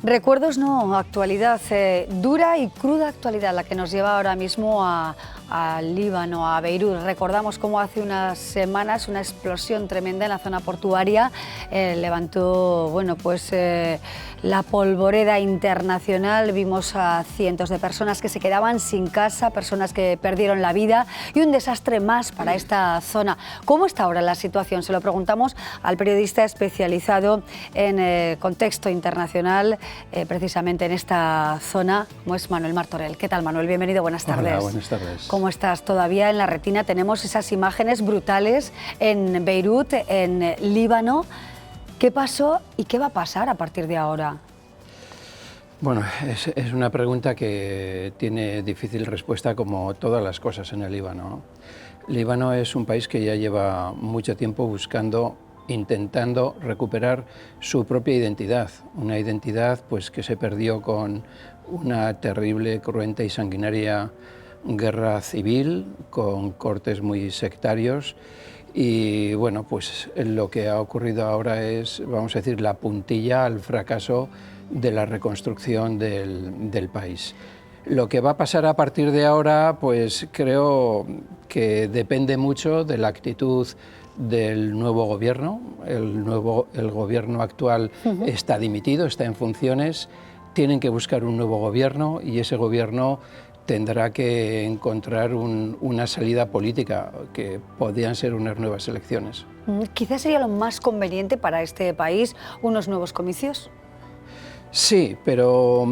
Recuerdos no, actualidad, dura y cruda actualidad la que nos lleva ahora mismo al Líbano, a Beirut. Recordamos cómo hace unas semanas una explosión tremenda en la zona portuaria levantó la polvoreda internacional. Vimos a cientos de personas que se quedaban sin casa, personas que perdieron la vida y un desastre más para esta zona. ¿Cómo está ahora la situación? Se lo preguntamos al periodista especializado en contexto internacional, precisamente en esta zona, como es Manuel Martorell. ¿Qué tal, Manuel? Bienvenido, buenas tardes. Hola, buenas tardes. ¿Cómo estás? Todavía en la retina tenemos esas imágenes brutales en Beirut, en Líbano. ¿Qué pasó y qué va a pasar a partir de ahora? Bueno, es una pregunta que tiene difícil respuesta, como todas las cosas en el Líbano. Líbano es un país que ya lleva mucho tiempo intentando recuperar su propia identidad, una identidad pues, que se perdió con una terrible, cruenta y sanguinaria guerra civil, con cortes muy sectarios. Y bueno, pues lo que ha ocurrido ahora es, vamos a decir, la puntilla al fracaso de la reconstrucción del país. Lo que va a pasar a partir de ahora, pues creo que depende mucho de la actitud del nuevo gobierno. El gobierno actual está dimitido, está en funciones, tienen que buscar un nuevo gobierno y ese gobierno tendrá que encontrar una salida política, que podrían ser unas nuevas elecciones. ¿Quizás sería lo más conveniente para este país unos nuevos comicios? Sí, pero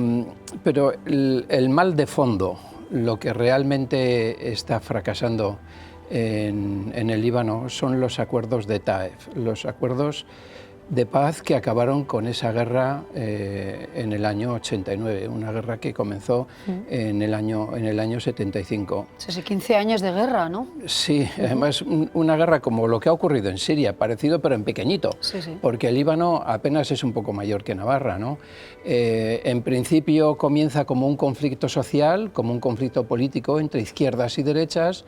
el mal de fondo, lo que realmente está fracasando en el Líbano, son los acuerdos de Taif, los acuerdos de paz que acabaron con esa guerra en el año 89, una guerra que comenzó en el año 75. Hace 15 años de guerra, ¿no? Sí, además una guerra como lo que ha ocurrido en Siria, parecido pero en pequeñito, porque el Líbano apenas es un poco mayor que Navarra, ¿no? En principio comienza como un conflicto social, como un conflicto político entre izquierdas y derechas.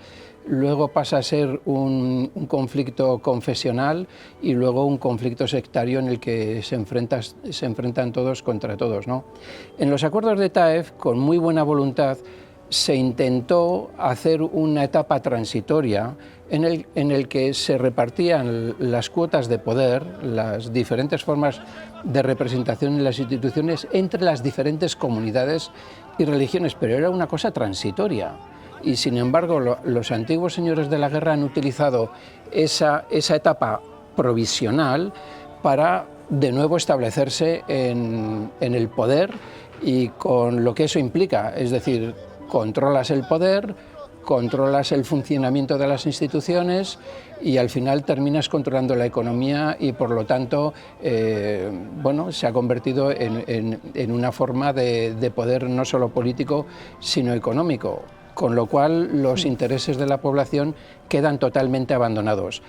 Luego pasa a ser un conflicto confesional y luego un conflicto sectario en el que se enfrentan todos contra todos, ¿no? En los acuerdos de Taif, con muy buena voluntad, se intentó hacer una etapa transitoria en el que se repartían las cuotas de poder, las diferentes formas de representación en las instituciones entre las diferentes comunidades y religiones, pero era una cosa transitoria. Y sin embargo, los antiguos señores de la guerra han utilizado esa etapa provisional para de nuevo establecerse en el poder, y con lo que eso implica, es decir, controlas el poder, controlas el funcionamiento de las instituciones y al final terminas controlando la economía y por lo tanto se ha convertido en una forma de poder no solo político sino económico, con lo cual los intereses de la población quedan totalmente abandonados.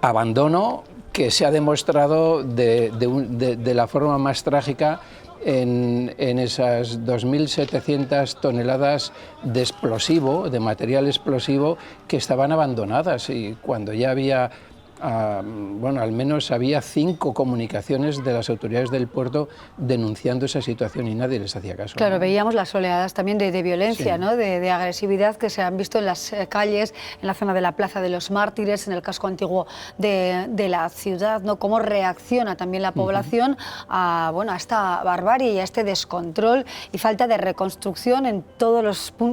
Abandono que se ha demostrado de la forma más trágica en esas 2.700 toneladas de explosivo, de material explosivo, que estaban abandonadas, y cuando ya había, al menos había 5 comunicaciones de las autoridades del puerto denunciando esa situación y nadie les hacía caso. Claro, ¿no? veíamos las oleadas también de violencia, sí. ¿no? de agresividad que se han visto en las calles, en la zona de la Plaza de los Mártires, en el casco antiguo de la ciudad, ¿no? Cómo reacciona también la población a esta barbarie y a este descontrol y falta de reconstrucción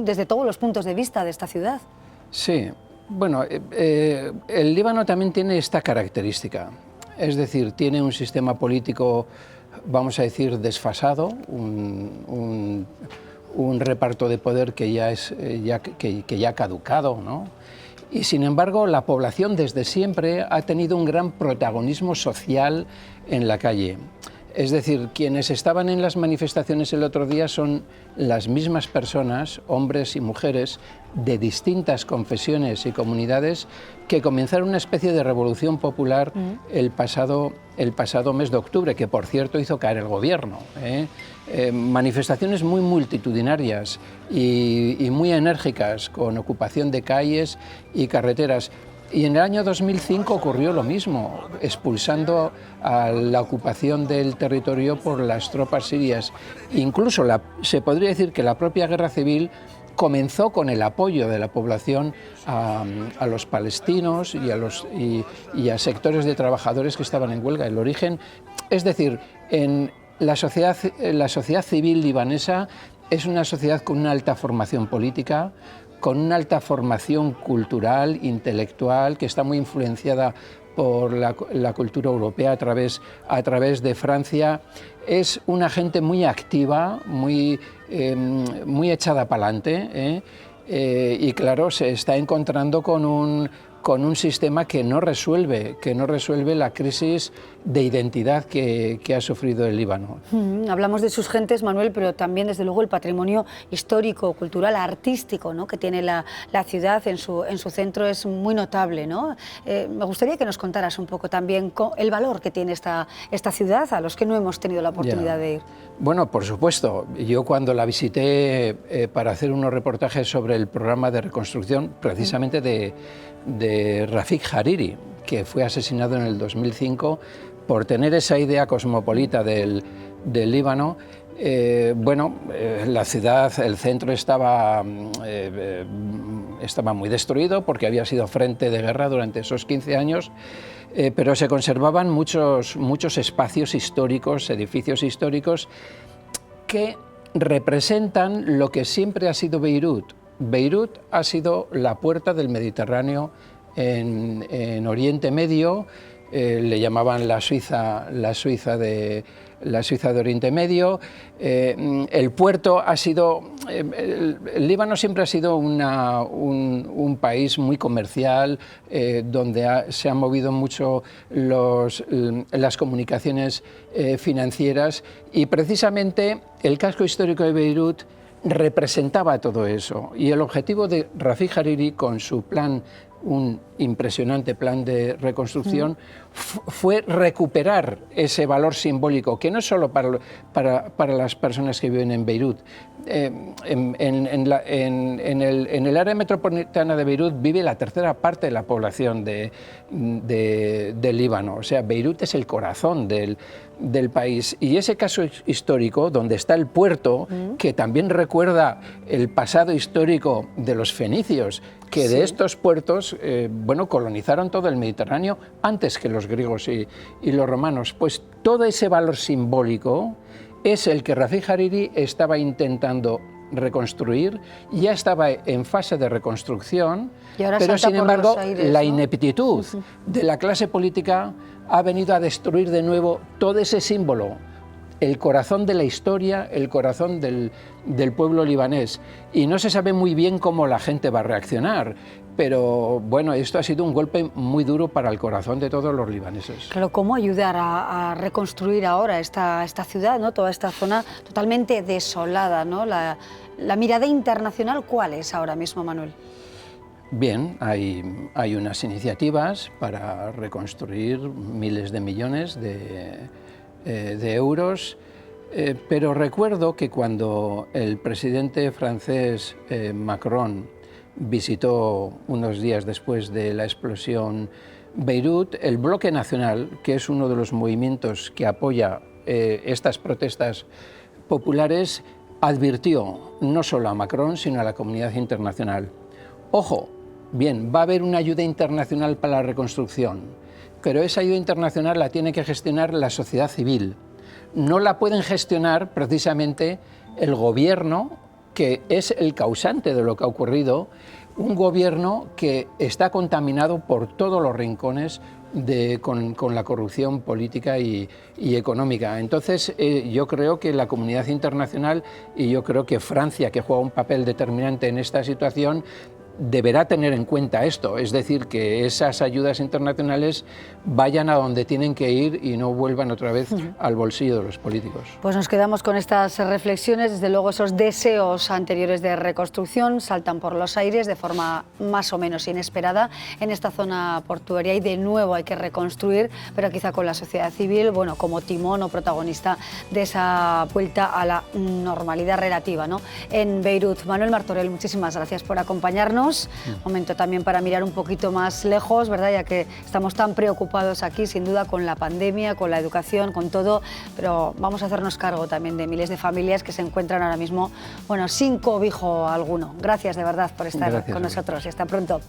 desde todos los puntos de vista de esta ciudad. Sí. Bueno, el Líbano también tiene esta característica, es decir, tiene un sistema político, vamos a decir, desfasado, un reparto de poder que ya ha caducado, ¿no? Y sin embargo, la población desde siempre ha tenido un gran protagonismo social en la calle. Es decir, quienes estaban en las manifestaciones el otro día son las mismas personas, hombres y mujeres, de distintas confesiones y comunidades, que comenzaron una especie de revolución popular el pasado mes de octubre, que por cierto hizo caer el gobierno. Manifestaciones muy multitudinarias y muy enérgicas, con ocupación de calles y carreteras. Y en el año 2005 ocurrió lo mismo, expulsando a la ocupación del territorio por las tropas sirias. Incluso se podría decir que la propia guerra civil comenzó con el apoyo de la población a los palestinos y a sectores de trabajadores que estaban en huelga. El origen, es decir, en la sociedad civil libanesa es una sociedad con una alta formación política, con una alta formación cultural, intelectual, que está muy influenciada por la cultura europea a través de Francia. Es una gente muy activa, muy echada para adelante, y claro, se está encontrando con un sistema que no resuelve la crisis de identidad que ha sufrido el Líbano. Hablamos de sus gentes, Manuel, pero también, desde luego, el patrimonio histórico, cultural, artístico, ¿no?, que tiene la ciudad en su centro es muy notable, ¿no? Me gustaría que nos contaras un poco también el valor que tiene esta ciudad, a los que no hemos tenido la oportunidad de ir. Bueno, por supuesto. Yo cuando la visité para hacer unos reportajes sobre el programa de reconstrucción, precisamente de Rafik Hariri, que fue asesinado en el 2005 por tener esa idea cosmopolita del Líbano. La ciudad, el centro estaba muy destruido porque había sido frente de guerra durante esos 15 años, pero se conservaban muchos espacios históricos, edificios históricos que representan lo que siempre ha sido Beirut. Beirut ha sido la puerta del Mediterráneo en Oriente Medio. Le llamaban la Suiza de Oriente Medio. El puerto ha sido... el Líbano siempre ha sido un país muy comercial, donde se han movido mucho las comunicaciones financieras, y precisamente el casco histórico de Beirut representaba todo eso. Y el objetivo de Rafik Hariri, con su plan, un impresionante plan de reconstrucción, fue recuperar ese valor simbólico, que no es solo para las personas que viven en Beirut. En el área metropolitana de Beirut vive la tercera parte de la población del Líbano. O sea, Beirut es el corazón del país. Y ese caso histórico, donde está el puerto, que también recuerda el pasado histórico de los fenicios, que de estos puertos colonizaron todo el Mediterráneo antes que los griegos y los romanos. Pues todo ese valor simbólico es el que Rafik Hariri estaba intentando reconstruir. Ya estaba en fase de reconstrucción, pero sin embargo la ineptitud de la clase política ha venido a destruir de nuevo todo ese símbolo, el corazón de la historia, el corazón del pueblo libanés. Y no se sabe muy bien cómo la gente va a reaccionar, pero bueno, esto ha sido un golpe muy duro para el corazón de todos los libaneses. Claro, ¿cómo ayudar a reconstruir ahora esta ciudad, ¿no?, toda esta zona totalmente desolada, ¿no? La mirada internacional, ¿cuál es ahora mismo, Manuel? Bien, hay unas iniciativas para reconstruir miles de millones de euros, pero recuerdo que cuando el presidente francés Macron visitó unos días después de la explosión Beirut, el Bloque Nacional, que es uno de los movimientos que apoya estas protestas populares, advirtió no solo a Macron, sino a la comunidad internacional: ojo, bien, va a haber una ayuda internacional para la reconstrucción, pero esa ayuda internacional la tiene que gestionar la sociedad civil. No la pueden gestionar precisamente el gobierno, que es el causante de lo que ha ocurrido, un gobierno que está contaminado por todos los rincones con la corrupción política y económica. Entonces, yo creo que la comunidad internacional, y yo creo que Francia, que juega un papel determinante en esta situación, deberá tener en cuenta esto, es decir, que esas ayudas internacionales vayan a donde tienen que ir y no vuelvan otra vez al bolsillo de los políticos. Pues nos quedamos con estas reflexiones. Desde luego, esos deseos anteriores de reconstrucción saltan por los aires de forma más o menos inesperada en esta zona portuaria, y de nuevo hay que reconstruir, pero quizá con la sociedad civil, bueno, como timón o protagonista de esa vuelta a la normalidad relativa, ¿no?, en Beirut. Manuel Martorell, muchísimas gracias por acompañarnos. menos, momento también para mirar un poquito más lejos, ¿verdad? Ya que estamos tan preocupados aquí, sin duda, con la pandemia, con la educación, con todo, pero vamos a hacernos cargo también de miles de familias que se encuentran ahora mismo, bueno, sin cobijo alguno. Gracias de verdad por estar con nosotros y hasta pronto.